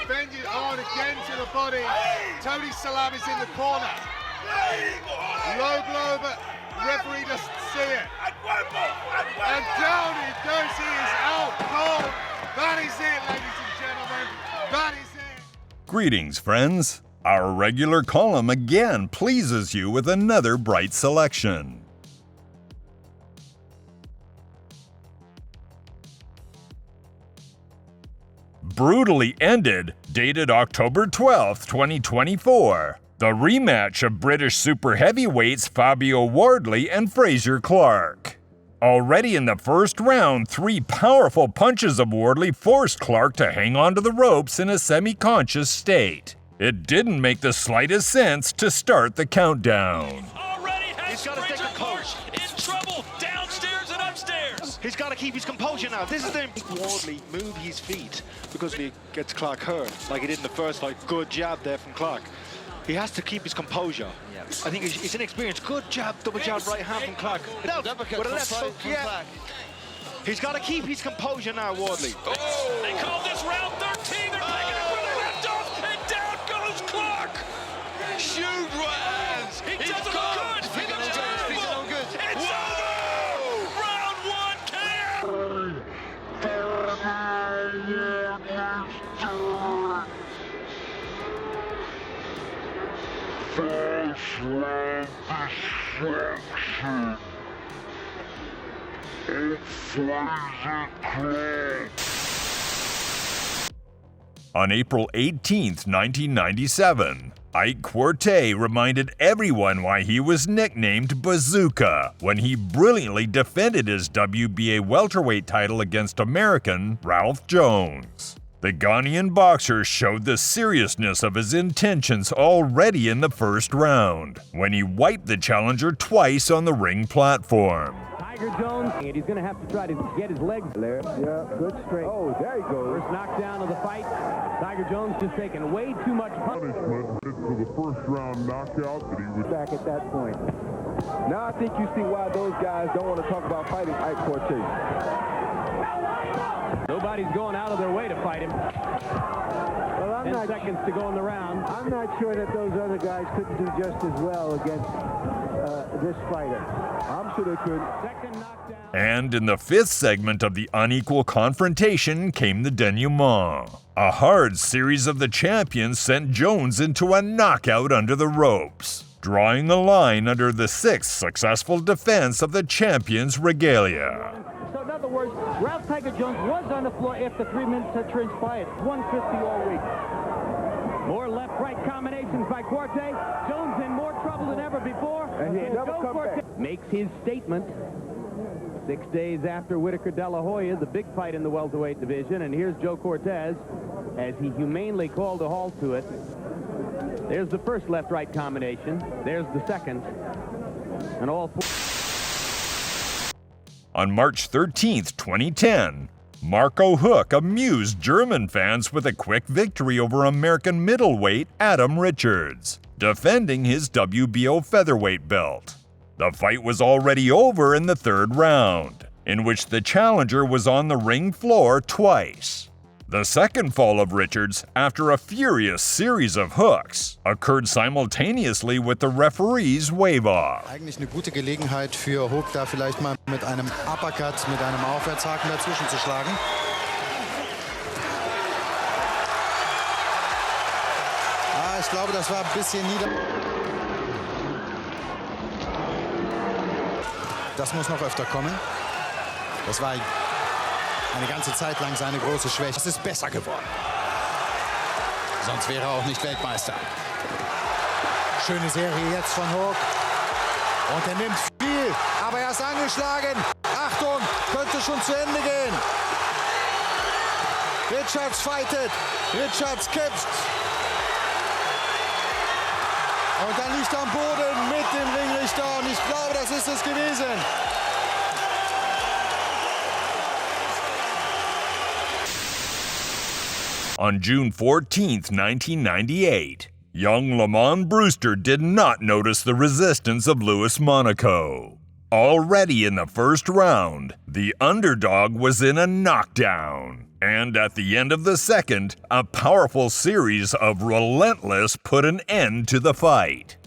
Bending on again to the body. Tony Salam is in the corner. Low blow, but referee doesn't see it. And down he goes, he is out cold. That is it, ladies and gentlemen. That is it. Greetings, friends. Our regular column again pleases you with another bright selection. Brutally ended, dated October 12, 2024. The rematch of British super heavyweights Fabio Wardley and Fraser Clark. Already in the first round, 3 powerful punches of Wardley forced Clark to hang onto the ropes in a semi-conscious state. It didn't make the slightest sense to start the countdown. He's got to take a coach. In trouble, downstairs and upstairs. He's got to keep his composure now. This is the Wardley move his feet because he gets Clark hurt, like he did in the first fight. Good jab there from Clark. He has to keep his composure. Yep. I think it's inexperienced. Good jab, double jab, right hand from Clark. With a left hook, yeah. He's got to keep his composure now, Wardley. Oh. They call this round 13. They're taking it where they left off, and down goes Clark. Shoot hands. He doesn't look good. He looks terrible. It's over. Round 1 KO. On April 18, 1997, Ike Quartet reminded everyone why he was nicknamed Bazooka when he brilliantly defended his WBA welterweight title against American Ralph Jones. The Ghanaian boxer showed the seriousness of his intentions already in the first round, when he wiped the challenger twice on the ring platform. Tiger Jones, and he's going to have to try to get his legs there. Yeah, good straight. Oh, there he goes. First knockdown of the fight. Tiger Jones just taking way too much punishment for the first round knockout that he was back at that point. Now I think you see why those guys don't want to talk about fighting Ike Quartet. Nobody's going out of their way to fight him. Well, 10 seconds to go in the round. I'm not sure that those other guys couldn't do just as well against this fighter. I'm sure they could. Second knockdown. And in the 5th segment of the unequal confrontation came the denouement. A hard series of the champions sent Jones into a knockout under the ropes, drawing the line under the 6th successful defense of the champion's regalia. So in other words, Ralph Tiger Jones was on the floor after 3 minutes had transpired. 150 all week. More left-right combinations by Quartet. Jones in more trouble than ever before. And he never come back. Makes his statement 6 days after Whitaker De La Hoya, the big fight in the welterweight division. And here's Joe Cortez as he humanely called a halt to it. There's the first left-right combination. There's the second. And all 4. On March 13, 2010, Marco Huck amused German fans with a quick victory over American middleweight Adam Richards, defending his WBO featherweight belt. The fight was already over in the 3rd round, in which the challenger was on the ring floor twice. The second fall of Richards, after a furious series of hooks, occurred simultaneously with the referee's wave-off. Eigentlich eine gute Gelegenheit für Hook, da vielleicht mal mit einem Uppercut, mit einem Aufwärtshaken dazwischen zu schlagen. Ich glaube, das war ein bisschen nieder. Das muss noch öfter kommen. Das war eine ganze Zeit lang seine große Schwäche. Es ist besser geworden. Sonst wäre er auch nicht Weltmeister. Schöne Serie jetzt von Hook. Und er nimmt viel, aber er ist angeschlagen. Achtung, könnte schon zu Ende gehen. Richards fightet. Richards kämpft. Und dann liegt er am Boden mit dem Ringrichter. Und ich glaube, das ist es gewesen. On June 14, 1998, young Lamont Brewster did not notice the resistance of Louis Monaco. Already in the first round, the underdog was in a knockdown. And at the end of the second, a powerful series of relentless put an end to the fight.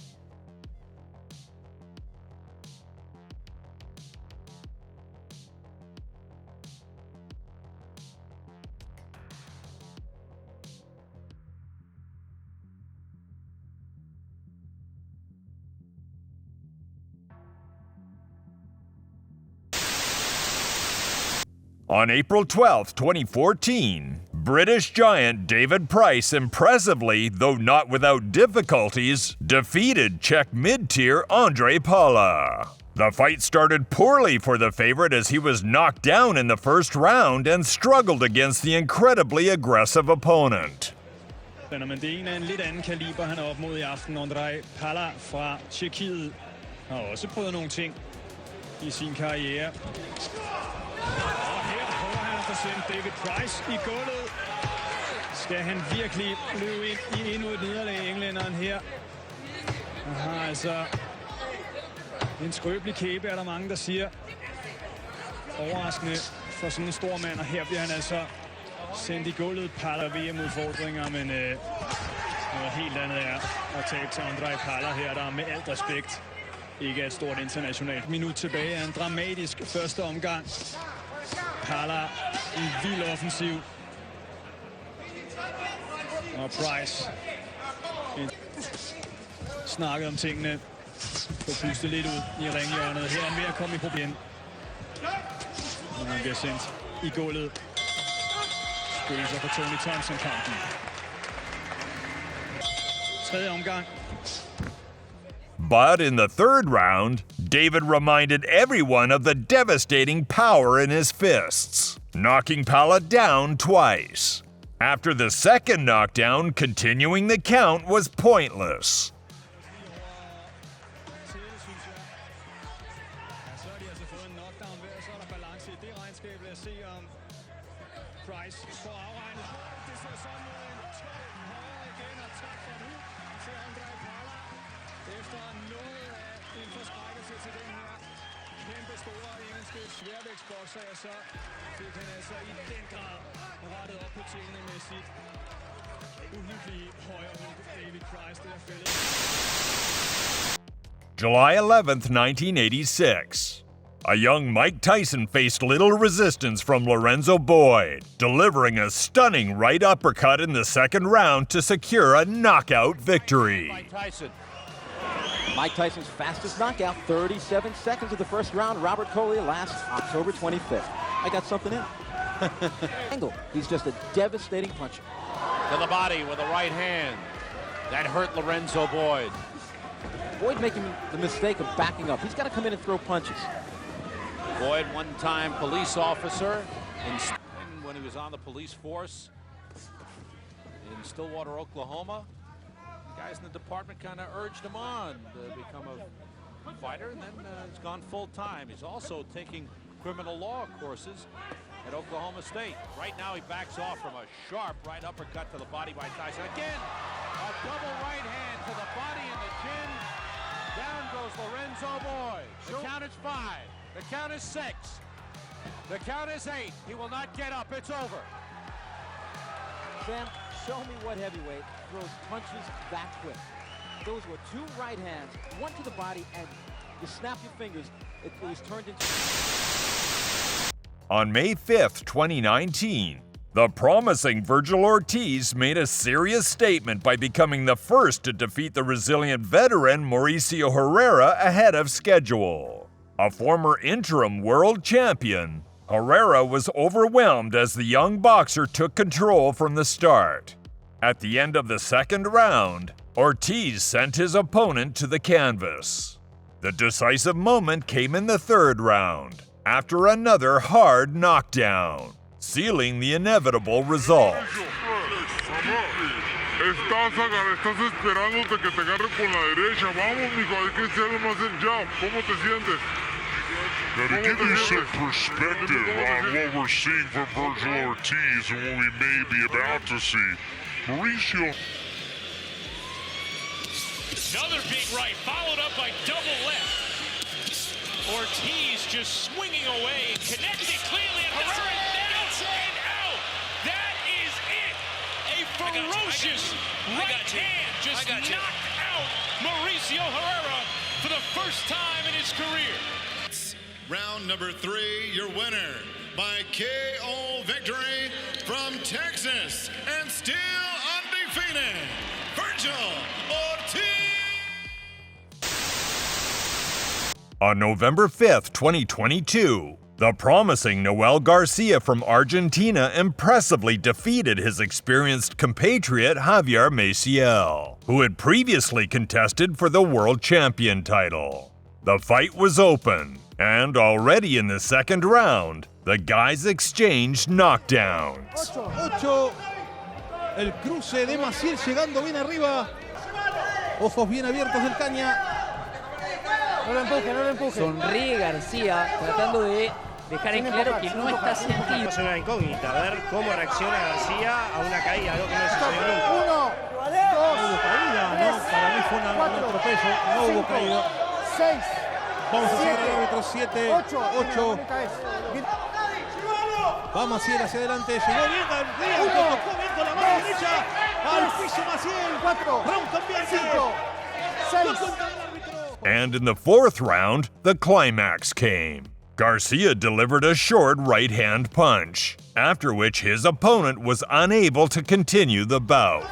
On April 12, 2014, British giant David Price impressively, though not without difficulties, defeated Czech mid-tier Ondrej Paula. The fight started poorly for the favorite as he was knocked down in the first round and struggled against the incredibly aggressive opponent. Men det er en af en lidt anden kaliber, han er op mod i aften. Ondrej Paula fra Tjekkiet har også prøvet nogle ting i sin karriere. Og her prøver han at få sendt David Price i gulvet. Skal han virkelig løbe ind i endnu et nederlag, englænderen her? Han har altså en skrøbelig kæbe, er der mange, der siger. Overraskende for sådan en stor mand, og her bliver han altså sendt i gulvet. Paula VM-udfordringer, men noget helt andet er at tabe til Ondrej Paula her, der med alt respekt ikke er et stort internationalt. Minut tilbage er en dramatisk første omgang. Paula en vild offensiv. Og Price snakket om tingene. Får pustet lidt ud i ringhjørnet. Her er mere at komme i problem. Og han bliver sendt i gulvet. Spøgelser på Tony Thompson-kampen. Tredje omgang. But in the third round, David reminded everyone of the devastating power in his fists, knocking Paula down twice. After the second knockdown, continuing the count was pointless. July 11th, 1986. A young Mike Tyson faced little resistance from Lorenzo Boyd, delivering a stunning right uppercut in the second round to secure a knockout victory. Mike Tyson's fastest knockout, 37 seconds of the first round. Robert Collier last October 25th. I got something in. Angle. He's just a devastating puncher. To the body with a right hand. That hurt Lorenzo Boyd. Boyd making the mistake of backing up. He's got to come in and throw punches. Boyd, one-time police officer when he was on the police force in Stillwater, Oklahoma. Guys in the department kind of urged him on to become a fighter, and then he's gone full-time. He's also taking criminal law courses at Oklahoma State. Right now he backs off from a sharp right uppercut to the body by Tyson. Again, a double right hand to the body and the chin. Down goes Lorenzo Boyd. The count is 5. The count is 6. The count is 8. He will not get up. It's over. Sam, show me what heavyweight throws punches that quick. Those were 2 right hands, one to the body, and you snap your fingers. It was turned into... On May 5th, 2019, the promising Virgil Ortiz made a serious statement by becoming the first to defeat the resilient veteran Mauricio Herrera ahead of schedule. A former interim world champion, Herrera was overwhelmed as the young boxer took control from the start. At the end of the second round, Ortiz sent his opponent to the canvas. The decisive moment came in the third round, after another hard knockdown, sealing the inevitable result. Estás esperándote que te agarre con la derecha. Vamos, mijo, hay que hacerlo más el jab. ¿Cómo te sientes? Now, to give you some perspective on what we're seeing from Virgil Ortiz and what we may be about to see, Mauricio. Another big right, followed up by double left. Ortiz just swinging away and connecting cleanly. And Herrera down and out. That is it. A ferocious right hand just knocked out Mauricio Herrera for the first time in his career. Round number 3, your winner by KO victory from Texas and still undefeated, Virgil Ortiz. On November 5th, 2022, the promising Noel Garcia from Argentina impressively defeated his experienced compatriot Javier Maciel, who had previously contested for the world champion title. The fight was open, and already in the second round, the guys exchanged knockdowns. 8. El cruce de Maciel llegando bien arriba. Ojos bien abiertos del Caña. No lo empuje, no lo empuje. Sonríe García tratando de dejar en claro que no está sentido. Es una incógnita, a ver cómo reacciona García a una caída, algo que no sucedió nunca. 1, 2, no hubo caída, ¿no? Para mí fue un atropello, no hubo caída. 6. Vamos a hacer el árbitro 7, 8. Va Maciel hacia adelante, llegó bien García, tocó bien con la mano derecha. Al piso Maciel. 4. Round cambiante. 5. 6. And in the fourth round, the climax came. Garcia delivered a short right-hand punch, after which his opponent was unable to continue the bout.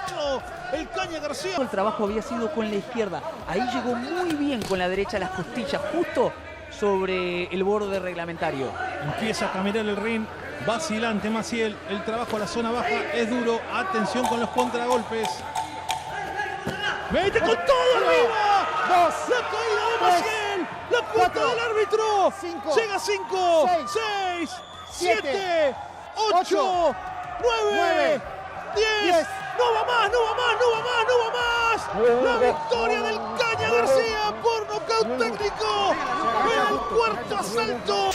El trabajo había sido con la izquierda. Ahí llegó muy bien con la derecha a las costillas, justo sobre el borde reglamentario. Empieza a caminar el ring, vacilante Maciel. El trabajo a la zona baja es duro. Atención con los contragolpes. ¡Mete con todo arriba! 2. La caída de Maciel. La cuenta del árbitro. 5. Llega 5, 6, 7, 8, 9, 10. ¡No va más, no va más, no va más, no va más! La victoria del Caña García por nocaut técnico en el cuarto asalto.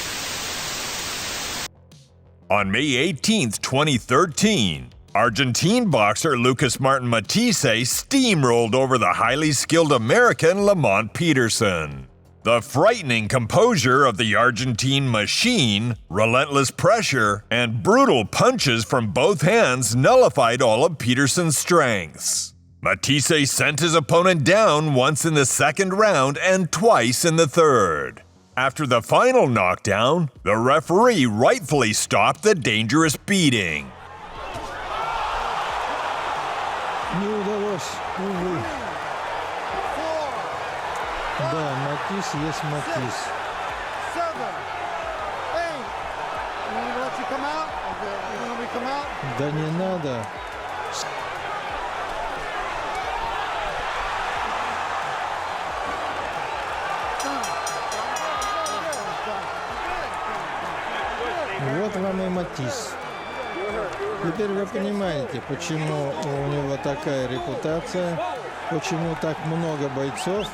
On May 18th, 2013, Argentine boxer Lucas Martin Matise steamrolled over the highly skilled American Lamont Peterson. The frightening composure of the Argentine machine, relentless pressure, and brutal punches from both hands nullified all of Peterson's strengths. Matise sent his opponent down once in the second round and twice in the third. After the final knockdown, the referee rightfully stopped the dangerous beating. Да, Матис есть Матис. 7, 8. You want me to let you come out? You want me to come out? Да не надо. Вот вам и Матис. Теперь вы понимаете, почему у него такая репутация, почему так много бойцов.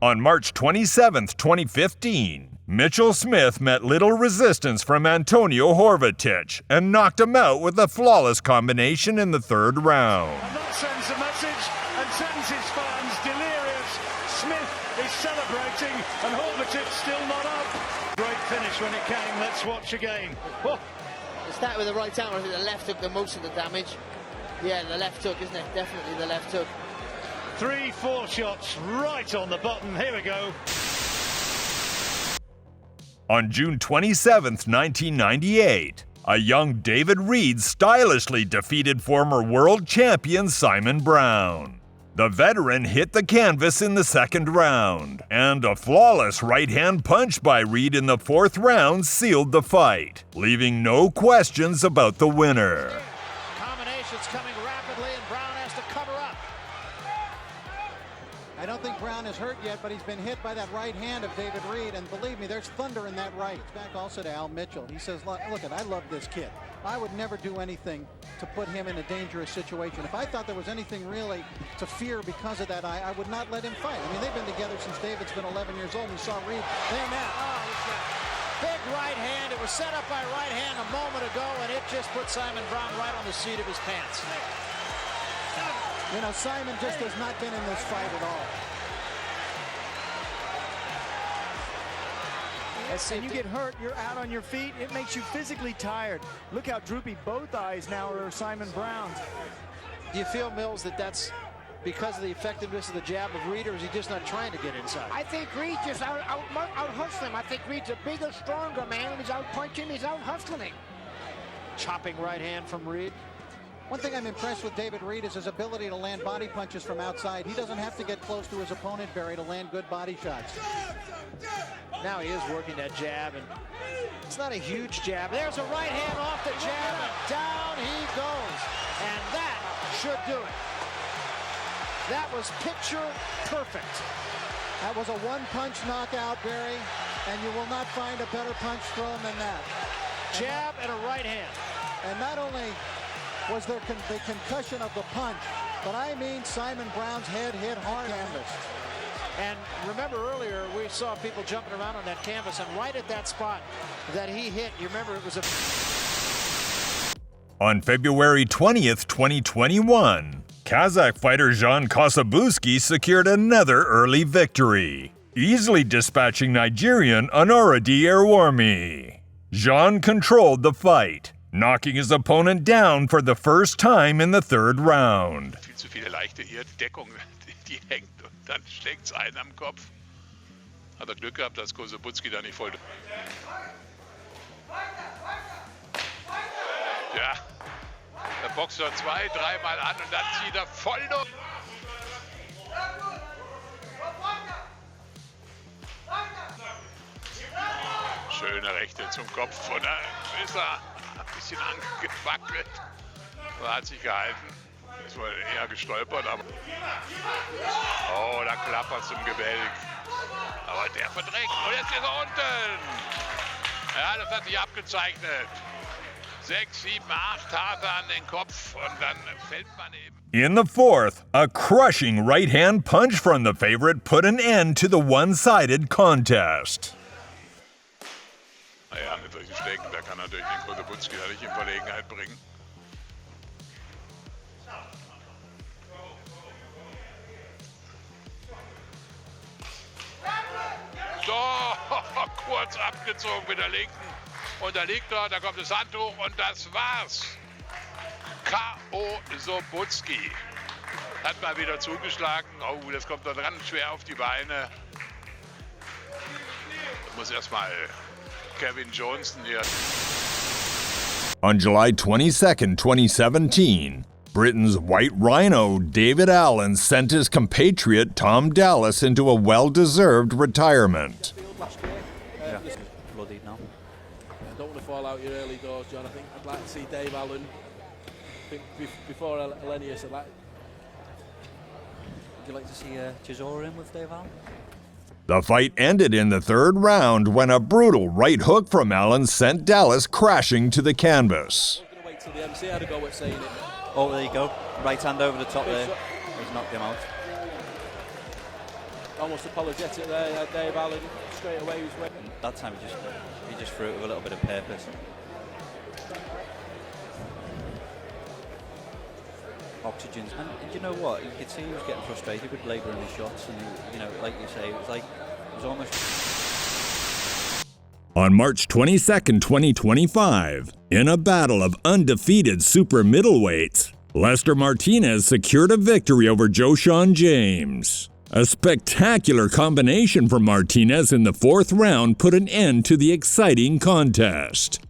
On March 27, 2015, Mitchell Smith met little resistance from Antonio Horvatic and knocked him out with a flawless combination in the third round. And that sends a message and sends his fans delirious. Smith is celebrating and Horvatic still not up. Great finish when it came. Let's watch again. Oh. It's that with the right arm. I think the left took the most of the damage. Yeah, the left hook, isn't it? Definitely the left hook. 3, 4 shots right on the button. Here we go. On June 27, 1998, a young David Reed stylishly defeated former world champion Simon Brown. The veteran hit the canvas in the second round, and a flawless right-hand punch by Reed in the fourth round sealed the fight, leaving no questions about the winner. Combinations coming rapidly, and Brown has to cover up. I don't think Brown is hurt yet, but he's been hit by that right hand of David Reed, and believe me, there's thunder in that right. It's back also to Al Mitchell. He says, look, I love this kid. I would never do anything to put him in a dangerous situation. If I thought there was anything really to fear because of that, I would not let him fight. I mean, they've been together since David's been 11 years old, and we saw Reed there now. Oh, he's got big right hand. It was set up by right hand a moment ago, and it just put Simon Brown right on the seat of his pants. You know, Simon just has not been in this fight at all. And you get hurt, you're out on your feet, it makes you physically tired. Look how droopy both eyes now are Simon Brown's. Do you feel, Mills, that that's because of the effectiveness of the jab of Reed, or is he just not trying to get inside? I think Reed just out hustling him. I think Reed's a bigger, stronger man, and he's out punching, he's out hustling him. Chopping right hand from Reed. One thing I'm impressed with David Reed is his ability to land body punches from outside. He doesn't have to get close to his opponent, Barry, to land good body shots. Now he is working that jab, and it's not a huge jab. There's a right hand off the jab, and down he goes. And that should do it. That was picture perfect. That was a one-punch knockout, Barry, and you will not find a better punch thrown than that. Jab and a right hand. And not only was there the concussion of the punch, but I mean Simon Brown's head hit hard canvas. And remember earlier, we saw people jumping around on that canvas, and right at that spot that he hit, you remember it was a... On February 20th, 2021, Kazak fighter Jan Kosabuski secured another early victory, easily dispatching Nigerian Honoradi Erwarmi. Jan controlled the fight, knocking his opponent down for the first time in the third round. Viel zu viele leichte hier, die Deckung, die hängt und dann schlägt's einen am Kopf. Hat Glück gehabt, dass Kosabuski da nicht voll... Ja, der boxt er 2-3 Mal an und dann zieht er voll durch. Schöne Rechte zum Kopf und dann ist er ein bisschen angewackelt. Er hat sich gehalten. Ist wohl eher gestolpert, aber... Oh, da klappert es im Gebälk. Aber der verdrängt. Und jetzt ist er unten. Ja, das hat sich abgezeichnet. 6, 7, 8 Harte an den Kopf und dann fällt man eben. In the fourth, a crushing right-hand punch from the favorite put an end to the one-sided contest. Naja, mit solchen Schlägen, da kann natürlich den Kosabuski nicht in Verlegenheit bringen. So, kurz abgezogen mit der linken. Und da liegt er, da kommt das Handtuch und das war's. K.O. Sobutski hat mal wieder zugeschlagen. Oh, das kommt dann ganz schwer auf die Beine. Da muss erstmal Kevin Johnson hier. On July 22, 2017, Britain's White Rhino David Allen sent his compatriot Tom Dallas into a well-deserved retirement. I don't want to fall out your early doors, John. I think I'd like to see Dave Allen. I think before Elenius, I'd like... Would you like to see Chisora in with Dave Allen? The fight ended in the third round when a brutal right hook from Allen sent Dallas crashing to the canvas. I was going to wait till the MC had a go at saying it. Oh, there you go. Right hand over the top there. He's knocked him out. Almost apologetic there, Dave Allen. Straight away he was waiting. That time he just threw it with a little bit of purpose. Oxygen. And you know what? You could see he was getting frustrated with labouring his shots, and you know, like you say, it was almost. On March 22, 2025, in a battle of undefeated super middleweights, Lester Martinez secured a victory over Joshawn James. A spectacular combination from Martinez in the fourth round put an end to the exciting contest.